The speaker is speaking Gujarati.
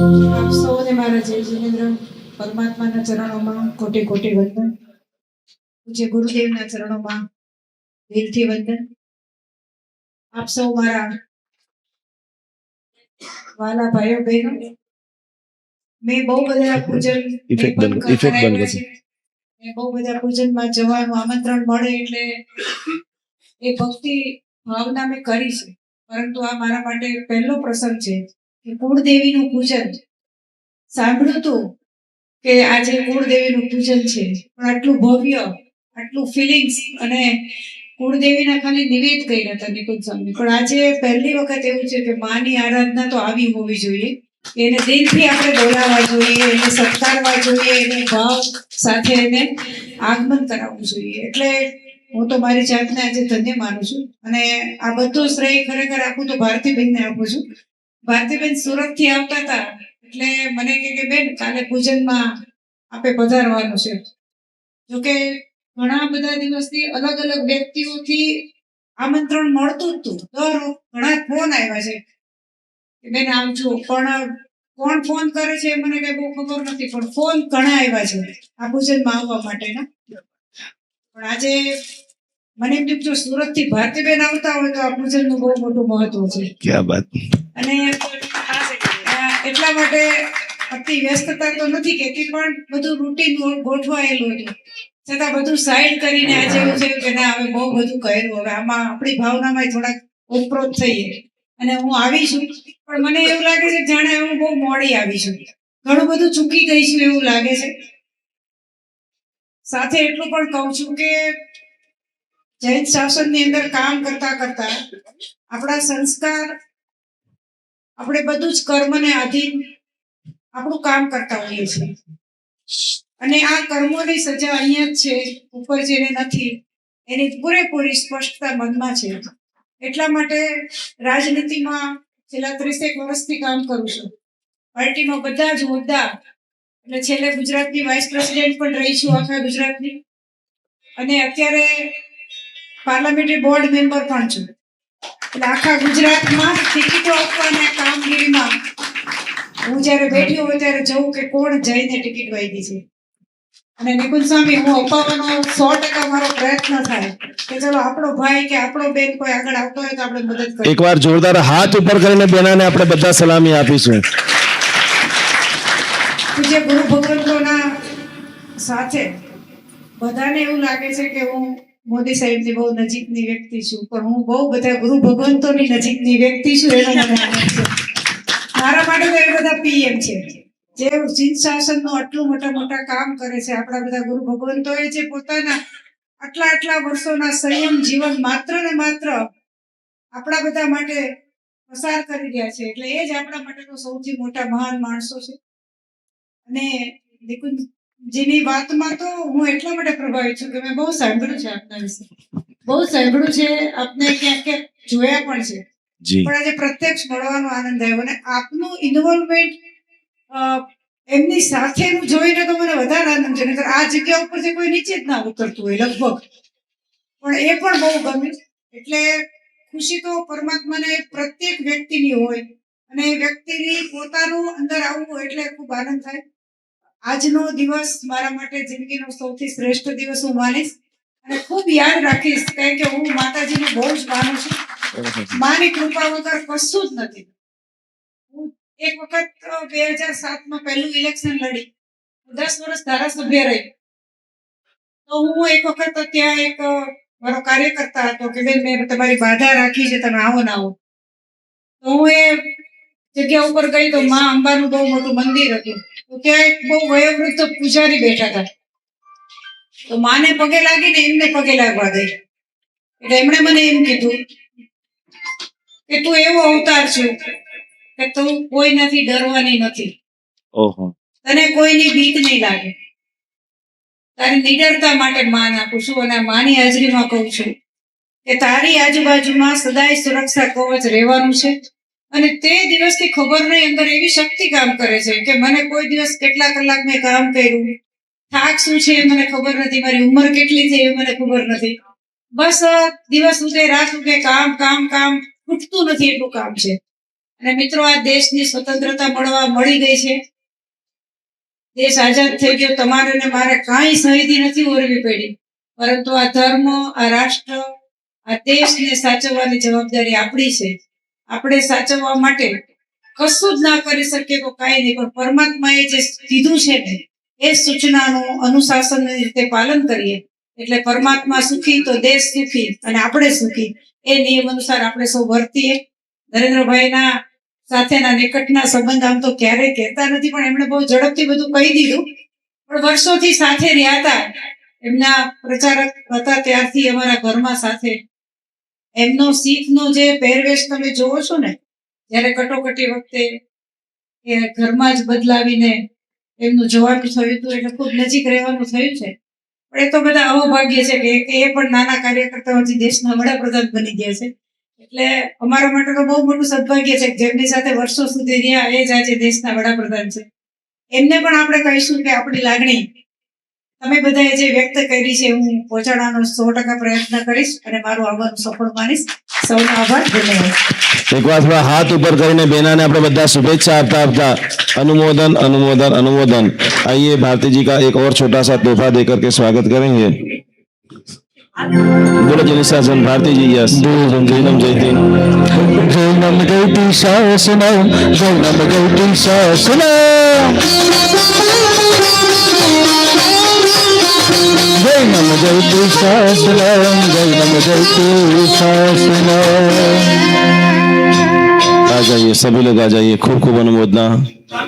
આપ સૌને મારા જય જિનેન્દ્ર પરમાત્માના ચરણોમાં કોટી કોટી વંદન. પૂજ્ય ગુરુદેવના ચરણોમાં દિલથી વંદન. આપ સૌ મારા વાલા ભાઈઓ બહેનો, મેં બહુ બધા પૂજન બહુ બધા પૂજનમાં જવાનું આમંત્રણ મળે એટલે એ ભક્તિ ભાવના મેં કરી છે, પરંતુ આ મારા માટે પહેલો પ્રસંગ છે કે કુળદેવીનું પૂજન. સાંભળ્યું હતું કે આજે કુળદેવીનું પૂજન છે, પણ આટલું ભવ્ય, આટલું ફિલિંગ્સ, અને કુળદેવીના ખાલી નિવેદ કર્યા હતા નિકુંજ સ્વામી, પણ આજે પહેલી વખત એવું છે કે માની આરાધના તો આવી હોવી જોઈએ. એને દિલથી આપણે બોલાવવા જોઈએ, એને સત્કારવા જોઈએ, એને ભાવ સાથે એને આગમન કરાવવું જોઈએ. એટલે હું તો મારી જાતને આજે ધન્ય માનું છું, અને આ બધું શ્રેય ખરેખર આપું તો ભારતીબેનને આપું છું. ભારતીબેન સુરતથી આવતા હતા એટલે મને કે બેન કાલે પૂજનમાં આપે પધારવાનું છે. જોકે ઘણા બધા દિવસથી અલગ અલગ વ્યક્તિઓથી આમંત્રણ મળતું જ હતું, ઘણા ફોન આવ્યા છે કે બેન આવજો, પણ કોણ ફોન કરે છે મને કઈ બહુ ખબર નથી, પણ ફોન ઘણા આવ્યા છે આ પૂજનમાં આવવા માટેના. પણ આજે મને એમ જો સુરત થી ભારતીબેન આવતા હોય તો આ પૂજનનું બહુ મોટું મહત્વ છે. ક્યાં વાત. અને એટલા માટે અતિ વ્યસ્તતા તો નથી કહેતી, પણ બધું રૂટીન ગોઠવાયેલું હતું, છતાં બધું સાઈડ કરીને આજે એવું છે કે ના હવે બહુ બધું કર્યું, હવે આમાં આપણી ભાવનામાં થોડાક ઓતપ્રોત થઈએ. અને હું આવી છું, પણ મને એવું લાગે છે જાણે હું બહુ મોડી આવી છું, ઘણું બધું ચૂકી ગઈ છું એવું લાગે છે. સાથે એટલું પણ કહું છું કે જૈન શાસનની અંદર કામ કરતા કરતા આપણા સંસ્કાર, આપણે બધું જ કર્મને આધીન આપણું કામ કરતા હોઈએ છીએ, અને આ કર્મોની સજા અહીંયા જ છે, ઉપર જેને નથી એની પૂરેપૂરી સ્પષ્ટતા મનમાં છે. એટલા માટે રાજનીતિમાં છેલ્લા 30 વર્ષથી કામ કરું છું, પાર્ટીમાં બધા જ હોદ્દા, એટલે છેલ્લે ગુજરાતની વાઇસ પ્રેસિડેન્ટ પણ રહી છું આખા ગુજરાતની, અને અત્યારે પાર્લામેન્ટરી બોર્ડ મેમ્બર પણ છું. એટલે આખા ગુજરાતમાં ટિકિટો આપવાના કામગીરીમાં હું જ્યારે બેઠી હોય ત્યારે જોઉં કે કોણ જઈને ટિકિટ વાગી છે. અને નિકુંજ સ્વામી, હું અપાવવાનો 100% મારો પ્રયત્ન થાય કે ચલો આપણો ભાઈ કે આપણો બેન કોઈ આગળ આવતો હોય તો આપણે મદદ કરીએ. એકવાર જોરદાર હાથ ઉપર કરીને બેનાને આપણે બધા સલામી આપીશું. પૂજ્ય ગુરુ ભગવંતોના સાથે બધાને એવું લાગે છે કે હું મોદી સાહેબની બહુ નજીકની વ્યક્તિ છું, પણ હું બહુ બધા ગુરુ ભગવંતોની નજીકની વ્યક્તિ છું, એનો મને આનંદ છે. મારા માટે તો એ બધા પીએમ છે, જે જૈન શાસનનું આટલું મોટા મોટા કામ કરે છે. આપણા બધા ગુરુ ભગવંતોએ જે પોતાના આટલા વર્ષોના સંયમ જીવન માત્ર ને માત્ર આપણા બધા માટે પસાર કરી રહ્યા છે, એટલે એ જ આપણા માટે તો સૌથી મોટા મહાન માણસો છે. અને નિકુંજજીની વાતમાં તો હું એટલા માટે પ્રભાવિત છું કે મેં બહુ સાંભળ્યું છે આપના વિશે, બહુ સાંભળ્યું છે, આપને ક્યાંક ક્યાંક જોયા પણ છે, પણ આજે પ્રત્યક્ષ મળવાનો આનંદ આવ્યો. અને આપનું ઇન્વોલ્વમેન્ટ એમની સાથેનું જોઈને તો મને વધારે આનંદ છે. નહીંતર આ જગ્યા ઉપર જે કોઈ નીચે જ ના ઉતરતું હોય લગભગ, પણ એ પણ બહુ ગમ્યું. એટલે ખુશી તો પરમાત્માને પ્રત્યેક વ્યક્તિની હોય, અને એ વ્યક્તિની પોતાનું અંદર આવવું હોય એટલે ખૂબ આનંદ થાય. આજનો દિવસ મારા માટે જિંદગીનો સૌથી શ્રેષ્ઠ દિવસ હું માનીશ, અને ખૂબ યાદ રાખીશ, કારણ કે હું માતાજીને બહુ જ માનું છું. માની કૃપા વગર કશું જ નથી. હું એક વખત 2007માં પહેલું ઇલેક્શન લડી, 10 વર્ષ ધારાસભ્ય રહી, તો હું એક વખત ત્યાં એક મારો કાર્યકર્તા હતો કે બેન મેં તમારી બાધા રાખી છે, તમે આવો ને આવો. તો હું એ જગ્યા ઉપર ગઈ તો માં અંબાનું બહુ મોટું મંદિર હતું, તો ત્યાં એક બહુ વયોવૃદ્ધ પૂજારી બેઠા હતા. તો માને પગે લાગીને એમને પગે લાગવા ગઈ, એટલે એમણે મને એમ કીધું કે તું એવો અવતાર છે કે તું કોઈનાથી ડરવાની નથી, તને કોઈની બીક નહીં લાગે, તારી નિડરતા માટે માન આપું છું. અને માની હાજરીમાં કહું છું કે તારી આજુબાજુમાં સદાય સુરક્ષા કવચ રહેવાનું છે. અને તે દિવસથી ખબર નહીં અંદર એવી શક્તિ કામ કરે છે કે મને કોઈ દિવસ કેટલા કલાક મેં કામ કર્યું, થાક શું છે એ મને ખબર નથી, મારી ઉંમર કેટલી છે એ મને ખબર નથી, બસ દિવસ ઉગે રાત ઉગે કામ કામ કામ, ખૂટતું નથી એટલું કામ છે. અને મિત્રો, આ દેશની સ્વતંત્રતા મળી ગઈ છે, દેશ આઝાદ થઈ ગયો. તમારે ને મારે કાંઈ શહીદી નથી ઓરવી પડી, પરંતુ આ ધર્મ, આ રાષ્ટ્ર, આ દેશને સાચવવાની જવાબદારી આપણી છે. આપણે સાચવવા માટે કશું જ ના કરી શકીએ તો કાંઈ નહીં, પણ પરમાત્માએ જે કીધું છે ને એ સૂચનાનું અનુશાસનની રીતે પાલન કરીએ એટલે પરમાત્મા સુખી તો દેશ સુખી અને આપણે સુખી. એ નિયમ અનુસાર આપણે સૌ વર્તીએ. નરેન્દ્રભાઈના સાથેના નિકટના સંબંધ આમ તો ક્યારેય કહેતા નથી, પણ એમણે બહુ ઝડપથી બધું કહી દીધું. પણ વર્ષોથી સાથે રહ્યા હતા, એમના પ્રચારક હતા ત્યારથી અમારા ઘરમાં સાથે. એમનો શીખનો જે પહેરવેશ તમે જોવો છો ને, જ્યારે કટોકટી વખતે એ ઘરમાં જ બદલાવીને એમનું જવાનું થયું હતું, એટલે ખૂબ નજીક રહેવાનું થયું છે. પણ એ તો બધા અહોભાગ્ય છે કે એ પણ નાના કાર્યકર્તાઓથી દેશના વડાપ્રધાન બની ગયા છે. એટલે અમારા માટે તો બહુ મોટું સદભાગ્ય છે કે જેમની સાથે વર્ષો સુધી રહ્યા એ જ આજે દેશના વડાપ્રધાન છે. એમને પણ આપણે કહીશું કે આપણી લાગણી તમે બધાએ જે વ્યક્ત કરી છે હું પહોંચાડવાનો 100% પ્રયત્ન કરીશ અને મારું આવવાનું સફળ માનીશ. સૌનો આભાર, ધન્યવાદ. एक बार थोड़ा हाथ ऊपर કરીને બેનાને આપણે બધા शुभेच्छा આપતા આપતા अनुमोदन अनुमोदन अनुमोदन. आइए भारती जी का एक और छोटा सा तोहफा देकर के स्वागत करेंगे. बोलो जय शासन भारती जी. यस जैनम जयती जैनम जयती शासनम जैनम जयती शासनम जैनम जयती शासनम जैनम जयती शासनम. आ जाइए सभी लोग आ जाइए. खूब खूब अनुमोदना.